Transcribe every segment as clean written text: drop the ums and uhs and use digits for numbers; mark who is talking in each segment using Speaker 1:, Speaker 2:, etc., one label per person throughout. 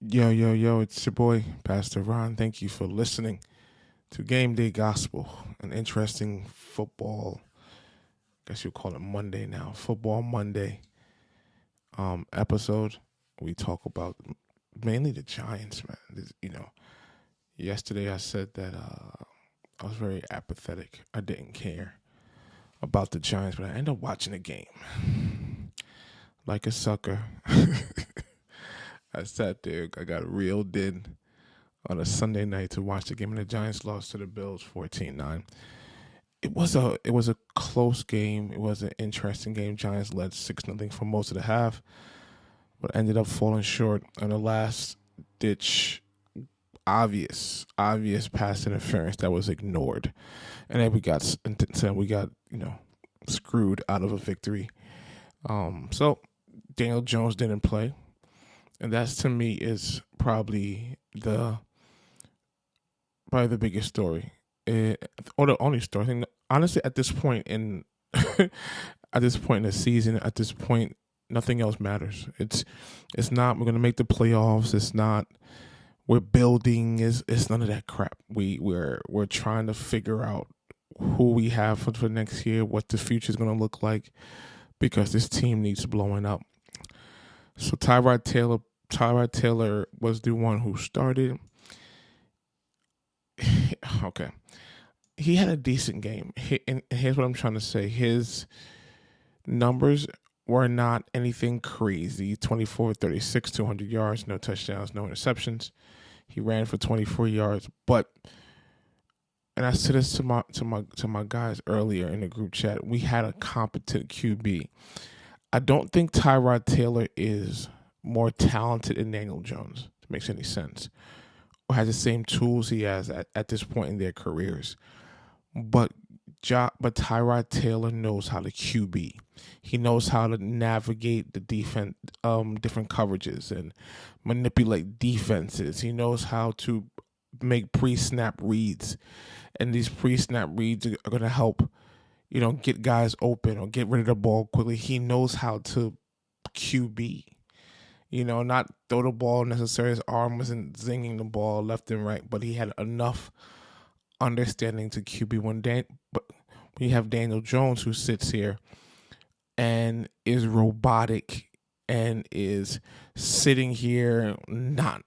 Speaker 1: Yo, yo, yo, it's your boy, Pastor Ron. Thank you for listening to Game Day Gospel, an interesting football, I guess you'll call it Monday now, Football Monday episode. We talk about mainly the Giants, man. Yesterday I said that I was very apathetic. I didn't care about the Giants, but I ended up watching the game like a sucker. I sat there, I got reeled in on a Sunday night to watch the game, and the Giants lost to the Bills 14-9. It was a close game. It was an interesting game. Giants led 6-0 for most of the half, but ended up falling short on the last ditch obvious pass interference that was ignored. And then we got screwed out of a victory. So Daniel Jones didn't play. And that's, to me, is probably the biggest story, or the only story. I think, honestly, at this point in the season, at this point, nothing else matters. It's not we're gonna make the playoffs. It's not we're building. It's none of that crap. We're trying to figure out who we have for next year, what the future is gonna look like, because this team needs blowing up. So Tyrod Taylor was the one who started. Okay. He had a decent game. And here's what I'm trying to say. His numbers were not anything crazy. 24, 36, 200 yards, no touchdowns, no interceptions. He ran for 24 yards. But, and I said this to my guys earlier in the group chat, we had a competent QB. I don't think Tyrod Taylor is more talented than Daniel Jones, if it makes any sense, or has the same tools he has at this point in their careers. But Tyrod Taylor knows how to QB. He knows how to navigate the defense, different coverages, and manipulate defenses. He knows how to make pre-snap reads, and these pre-snap reads are going to help, get guys open or get rid of the ball quickly. He knows how to QB. Not throw the ball necessarily. His arm wasn't zinging the ball left and right, but he had enough understanding to QB. But when you have Daniel Jones, who sits here and is robotic and is sitting here not,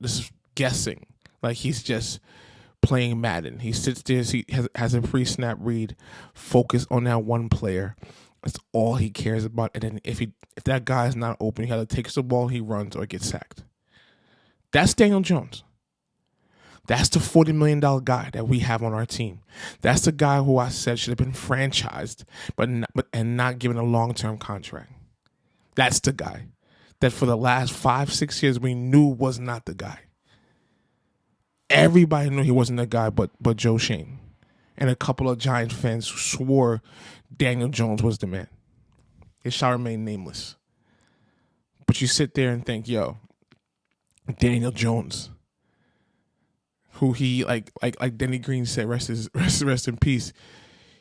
Speaker 1: just guessing, like he's just playing Madden. He sits there, he has a pre-snap read, focus on that one player. That's all he cares about. And then if that guy is not open, he either takes the ball, he runs, or gets sacked. That's Daniel Jones. That's the $40 million guy that we have on our team. That's the guy who I said should have been franchised, but not given a long-term contract. That's the guy that for the last 5-6 years we knew was not the guy. Everybody knew he wasn't the guy, but Joe Shane and a couple of Giant fans who swore Daniel Jones was the man. It shall remain nameless. But you sit there and think, yo, Daniel Jones, who he like Denny Green said, rest in peace.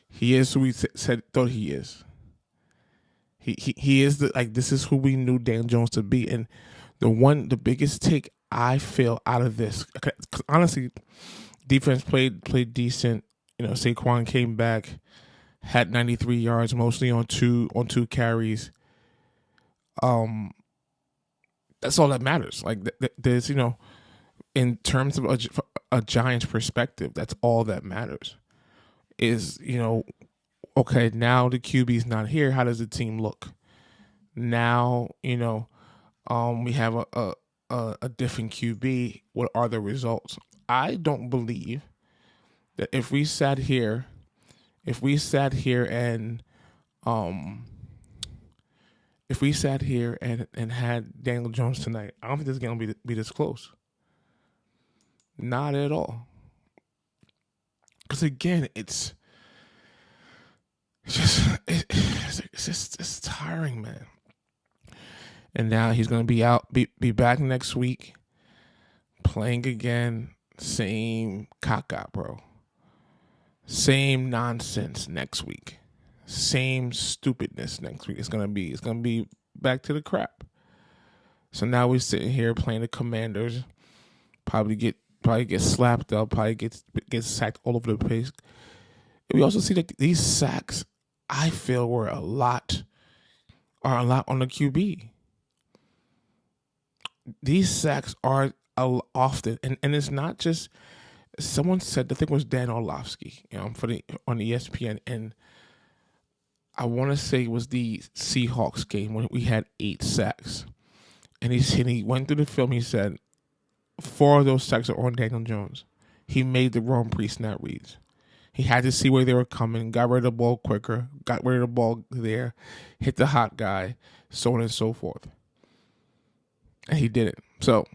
Speaker 1: He is who he thought he is. He is this is who we knew Daniel Jones to be. And the biggest take I feel out of this, 'cause honestly, defense played decent. Saquon came back, had 93 yards, mostly on two carries. That's all that matters. Like there's, in terms of a Giants perspective, that's all that matters. Is okay, now the QB's not here. How does the team look? Now we have a different QB. What are the results? I don't believe that if we sat here and had Daniel Jones tonight, I don't think this is going to be this close. Not at all. Because again, it's just tiring, man. And now he's going to be back next week, playing again. Same caca, bro. Same nonsense next week. Same stupidness next week. It's gonna be back to the crap. So now we're sitting here playing the Commanders. Probably get slapped up. Probably get sacked all over the place. And we also see that these sacks, I feel, are a lot on the QB. These sacks are often, and it's not just. Someone said, I think it was Dan Orlovsky, on the ESPN, and I want to say it was the Seahawks game when we had 8 sacks. And he went through the film. He said 4 of those sacks are on Daniel Jones. He made the wrong pre-snap reads. He had to see where they were coming, got rid of the ball quicker, got rid of the ball there, hit the hot guy, so on and so forth. And he did it. So,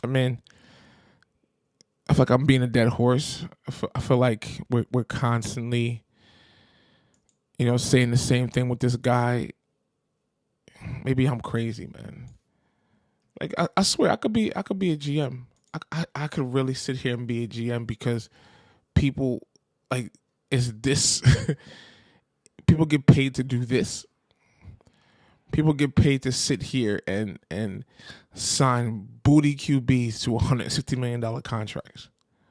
Speaker 1: I mean, I feel like I'm being a dead horse. I feel like we're constantly, saying the same thing with this guy. Maybe I'm crazy, man. Like I swear, I could be a GM. I could really sit here and be a GM because people is this. People get paid to do this. People get paid to sit here and sign booty QBs to $160 million contracts.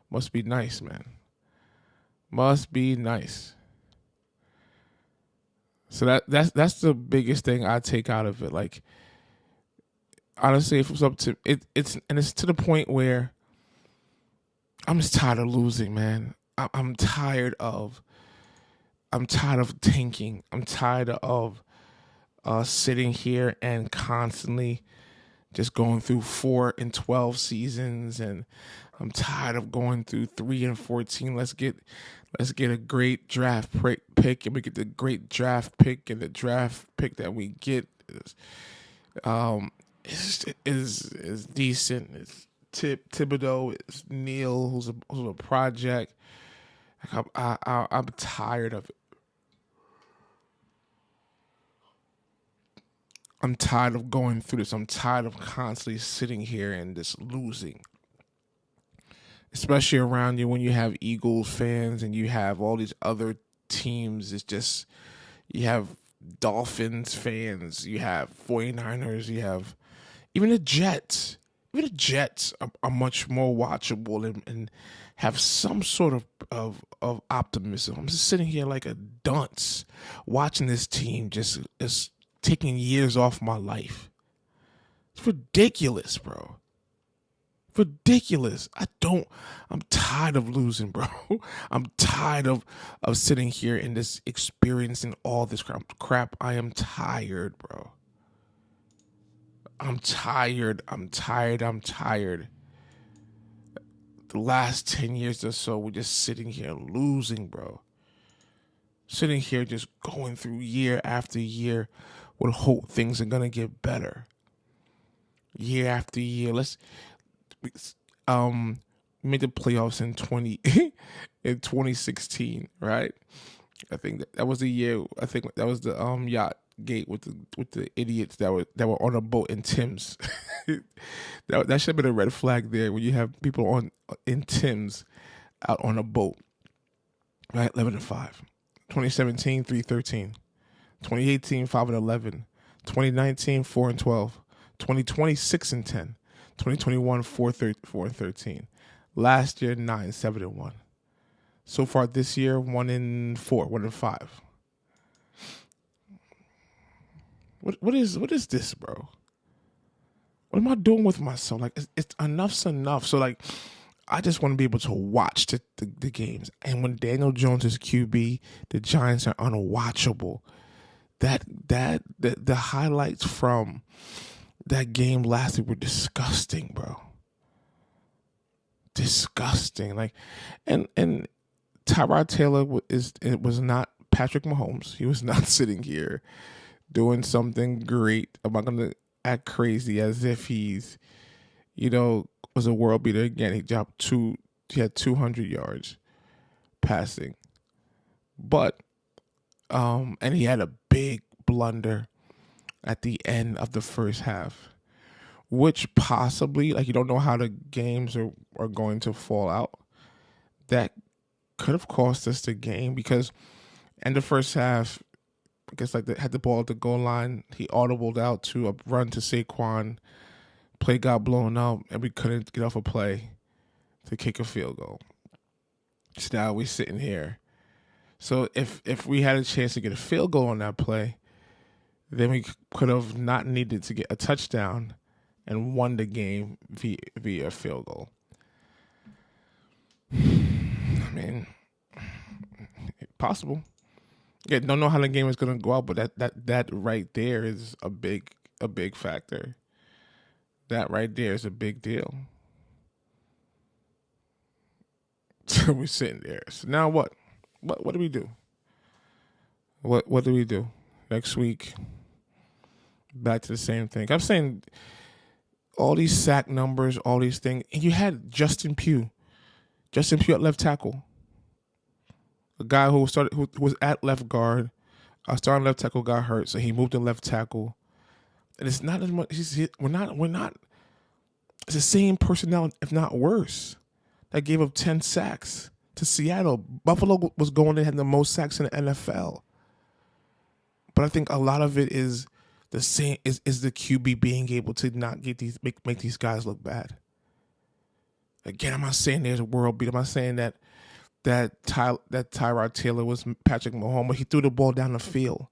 Speaker 1: Must be nice, man. Must be nice. So that's the biggest thing I take out of it. Like, honestly, if it's up to it's to the point where I'm just tired of losing, man. I'm tired of tanking. I'm tired of sitting here and constantly just going through 4-12 seasons, and I'm tired of going through 3-14. Let's get a great draft pick, and we get the great draft pick, and the draft pick that we get is decent. It's Thibodeau, it's Neal, who's a project. I'm tired of it. I'm tired of going through this. I'm tired of constantly sitting here and just losing. Especially around you when you have Eagles fans and you have all these other teams. It's just, you have Dolphins fans, you have 49ers, you have even the Jets. Even the Jets are much more watchable and have some sort of optimism. I'm just sitting here like a dunce watching this team just taking years off my life. It's ridiculous, bro. Ridiculous. I'm tired of losing, bro. I'm tired of sitting here and just experiencing all this crap. I am tired, bro. I'm tired. The last 10 years or so, we're just sitting here losing, bro. Sitting here just going through year after year with hope things are going to get better. Year after year. We made the playoffs in 2016, right? I think that was the year. I think that was the yacht gate with the idiots that were on a boat in Tim's. that should have been a red flag there when you have people in Tim's out on a boat. Right, 11-5. 2017, 3-13. 2018, 5-11. 2019, 4-12. 2020, 6-10. 2021, 4-13. Last year, 9-7-1. So far this year, 1-4, 1-5. What is this, bro? What am I doing with myself? Like, it's enough's enough. So, like, I just want to be able to watch the games. And when Daniel Jones is QB, the Giants are unwatchable. The highlights from that game last week were disgusting, bro. Disgusting. Like, and Tyrod Taylor was not Patrick Mahomes. He was not sitting here doing something great. I'm not gonna act crazy as if he's, was a world beater again. He had 200 yards passing, but and he had a big blunder at the end of the first half, which possibly, like, you don't know how the games are going to fall out. That could have cost us the game because in the first half, I guess like had the ball at the goal line. He audibled out to a run to Saquon. Play got blown up, and we couldn't get off a play to kick a field goal. So now we're sitting here. So if we had a chance to get a field goal on that play, then we could have not needed to get a touchdown and won the game via a field goal. I mean, possible. Yeah, don't know how the game is going to go out, but that right there is a big factor. That right there is a big deal. So we're sitting there. So now what? What do we do? What do we do? Next week, back to the same thing. I'm saying all these sack numbers, all these things, and you had Justin Pugh at left tackle. A guy who was at left guard. Our starting left tackle got hurt, so he moved to left tackle. And it's not as much. We're not. It's the same personnel, if not worse, that gave up 10 sacks to Seattle. Buffalo was going in, had the most sacks in the NFL. But I think a lot of it is the same. Is the QB being able to not get make these guys look bad. Again, I'm not saying there's a world beat. I'm not saying that Tyrod Taylor was Patrick Mahomes. He threw the ball down the field.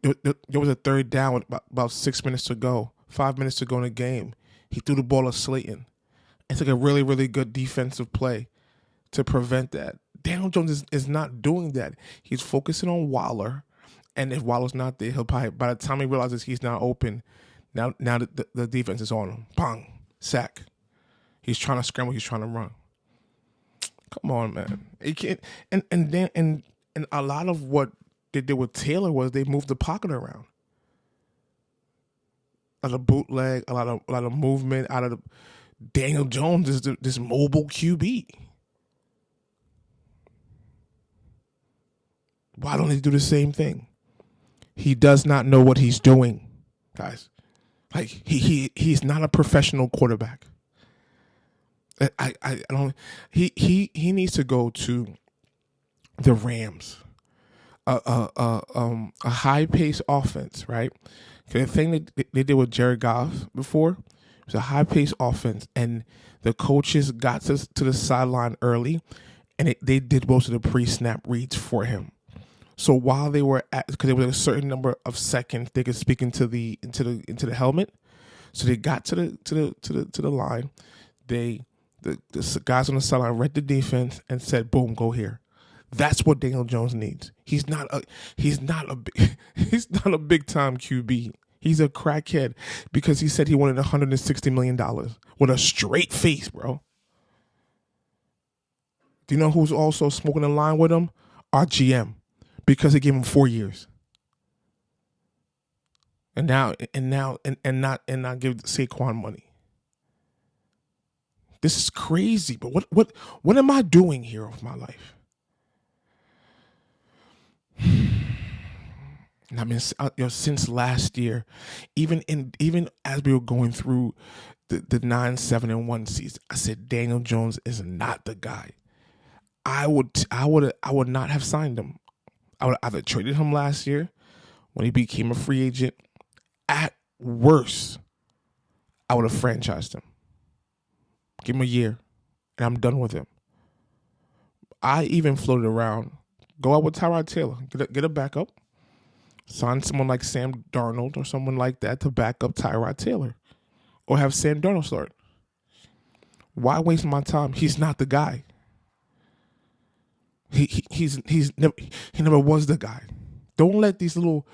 Speaker 1: There was a third down with about 6 minutes to go, 5 minutes to go in the game. He threw the ball to Slayton. It took a really, really good defensive play to prevent that. Daniel Jones is not doing that. He's focusing on Waller, and if Waller's not there, he'll probably, by the time he realizes he's not open, now the defense is on him. Bang, sack. He's trying to scramble. He's trying to run. Come on, man. It can't. And a lot of what they did with Taylor was they moved the pocket around. A lot of bootleg, a lot of movement out of the. Daniel Jones is this mobile QB. Why don't they do the same thing? He does not know what he's doing, guys. Like he's not a professional quarterback. I don't. He needs to go to the Rams. A high paced offense, right? The thing that they did with Jared Goff before was a high paced offense, and the coaches got to the sideline early, and they did most of the pre snap reads for him. So while they were because there was a certain number of seconds they could speak into the helmet, so they got to the line. The guys on the sideline read the defense and said, "Boom, go here." That's what Daniel Jones needs. He's not a big time QB. He's a crackhead because he said he wanted $160 million with a straight face, bro. Do you know who's also smoking in line with him? Our GM, because they gave him 4 years. And not give Saquon money. This is crazy, but what am I doing here with my life? And I mean, since last year, even as we were going through the 9-7-1 season, I said Daniel Jones is not the guy. I would not have signed him. I would either traded him last year when he became a free agent. At worst, I would have franchised him. Give him a year, and I'm done with him. I even floated around. Go out with Tyrod Taylor. Get a backup. Sign someone like Sam Darnold or someone like that to back up Tyrod Taylor. Or have Sam Darnold start. Why waste my time? He's not the guy. He never was the guy. Don't let these little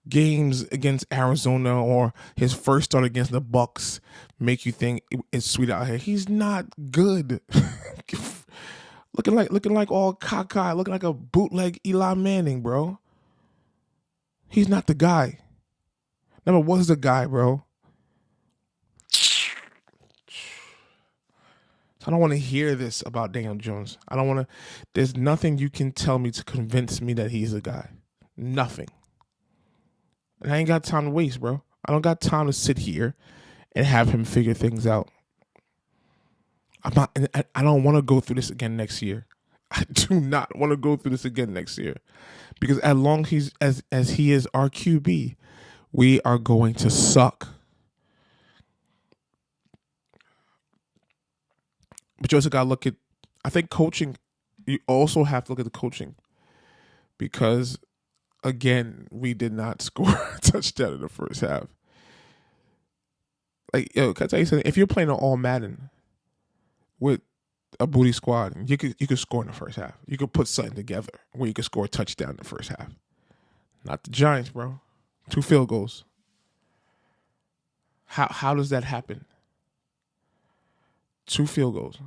Speaker 1: games against Arizona or his first start against the Bucks make you think it's sweet out here. He's not good. looking like all cockeyed, looking like a bootleg Eli Manning, bro. He's not the guy. Never was the guy, bro. I don't want to hear this about Daniel Jones. I don't want to. There's nothing you can tell me to convince me that he's a guy. Nothing. And I ain't got time to waste, bro. I don't got time to sit here and have him figure things out. I don't want to go through this again next year. I do not want to go through this again next year, because as long as he is our QB, we are going to suck. But you also got to look at, I think coaching, you also have to look at the coaching, because, again, we did not score a touchdown in the first half. Like, yo, can I tell you something? If you're playing an all Madden with a booty squad, you could score in the first half. You could put something together where you could score a touchdown in the first half. Not the Giants, bro. 2 field goals. How does that happen? 2 field goals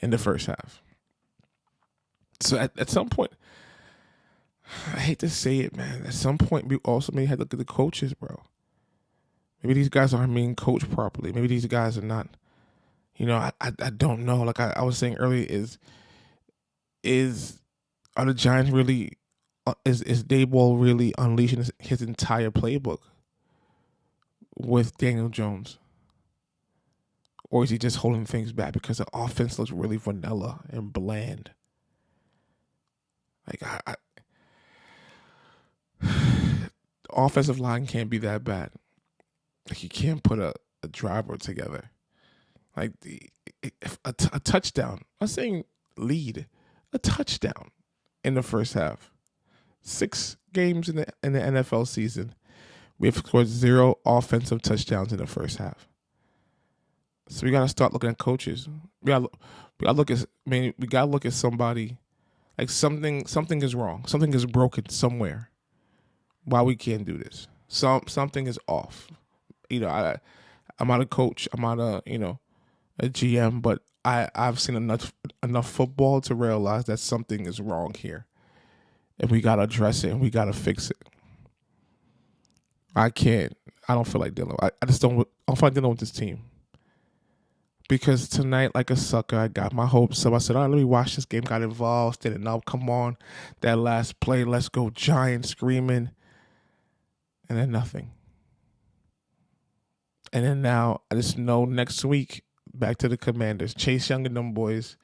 Speaker 1: in the first half. So at some point, I hate to say it, man. At some point, we also may have to look at the coaches, bro. Maybe these guys aren't being coached properly. Maybe these guys are not. I don't know. Like I was saying earlier, are the Giants really? Is Daboll really unleashing his entire playbook with Daniel Jones? Or is he just holding things back because the offense looks really vanilla and bland? Like, offensive line can't be that bad. Like, you can't put a driver together. Like, a touchdown. I'm saying lead. A touchdown in the first half. 6 games in the NFL season, we have scored 0 offensive touchdowns in the first half. So we got to start looking at coaches. We got to look at somebody. Like something is wrong. Something is broken somewhere. Why we can't do this? Something is off. I'm not a coach. I'm not a GM, but I've seen enough football to realize that something is wrong here. And we got to address it, and we got to fix it. I don't feel like dealing. I just don't feel like dealing with this team. Because tonight, like a sucker, I got my hopes up. I said, all right, let me watch this game. Got involved. Did it now? Come on. That last play, let's go Giants, screaming. And then nothing. And then now, I just know next week, back to the Commanders. Chase Young and them boys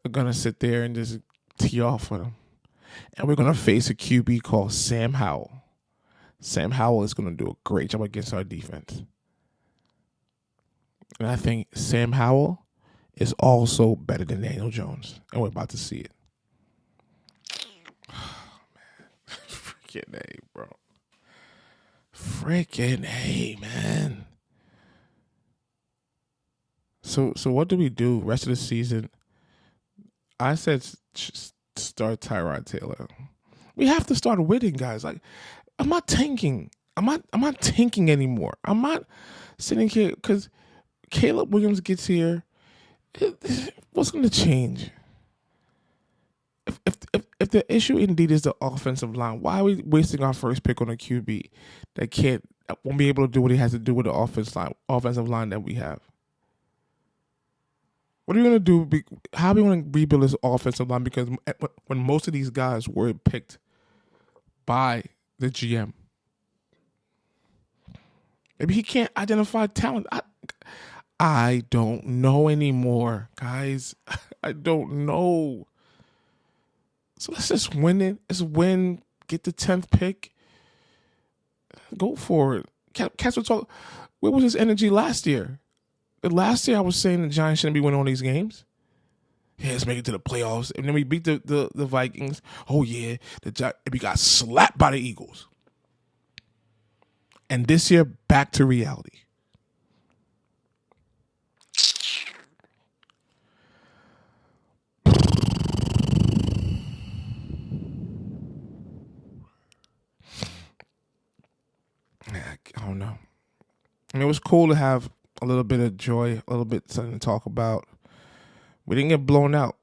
Speaker 1: are going to sit there and just tee off with them. And we're going to face a QB called Sam Howell. Sam Howell is going to do a great job against our defense. And I think Sam Howell is also better than Daniel Jones. And we're about to see it. Oh, man. Freaking A, bro. Freaking A, man. So what do we do rest of the season? I said start Tyrod Taylor. We have to start winning, guys. Like, I'm not tanking. I'm not tanking anymore. I'm not sitting here because Caleb Williams gets here. What's going to change? If the issue indeed is the offensive line, why are we wasting our first pick on a QB that won't be able to do what he has to do with the offensive line that we have? What are you going to do? How are we going to rebuild this offensive line? Because when most of these guys were picked by the GM, maybe he can't identify talent. I don't know anymore, guys. I don't know. So let's just win it. Let's win. Get the 10th pick. Go for it. Cats will talk. Where was his energy last year? Last year I was saying the Giants shouldn't be winning all these games. Yeah, let's make it to the playoffs. And then we beat the Vikings. Oh, yeah. We got slapped by the Eagles. And this year, back to reality. I don't know. I mean, it was cool to have a little bit of joy, a little bit something to talk about. We didn't get blown out,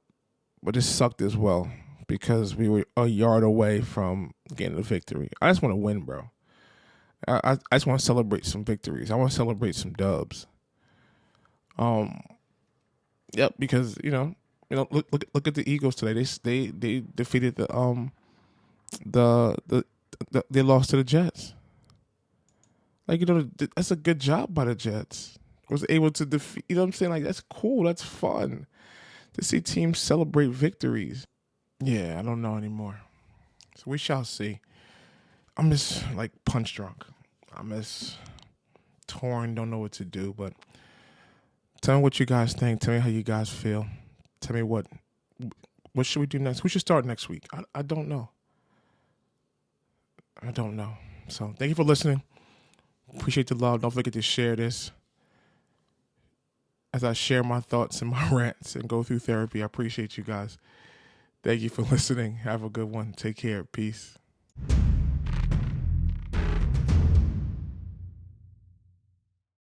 Speaker 1: but it sucked as well because we were a yard away from getting a victory. I just want to win, bro. I just want to celebrate some victories. I want to celebrate some dubs. Yep, because look at the Eagles today. They defeated they lost to the Jets. Like, that's a good job by the Jets. was able to defeat. You know what I'm saying? Like, that's cool. That's fun to see teams celebrate victories. Yeah, I don't know anymore. So we shall see. I'm just like punch drunk. I'm just torn, don't know what to do. But tell me what you guys think. Tell me how you guys feel. Tell me what should we do next? We should start next week. I don't know. I don't know. So thank you for listening. Appreciate the love. Don't forget to share this. As I share my thoughts and my rants and go through therapy, I appreciate you guys. Thank you for listening. Have a good one. Take care. Peace.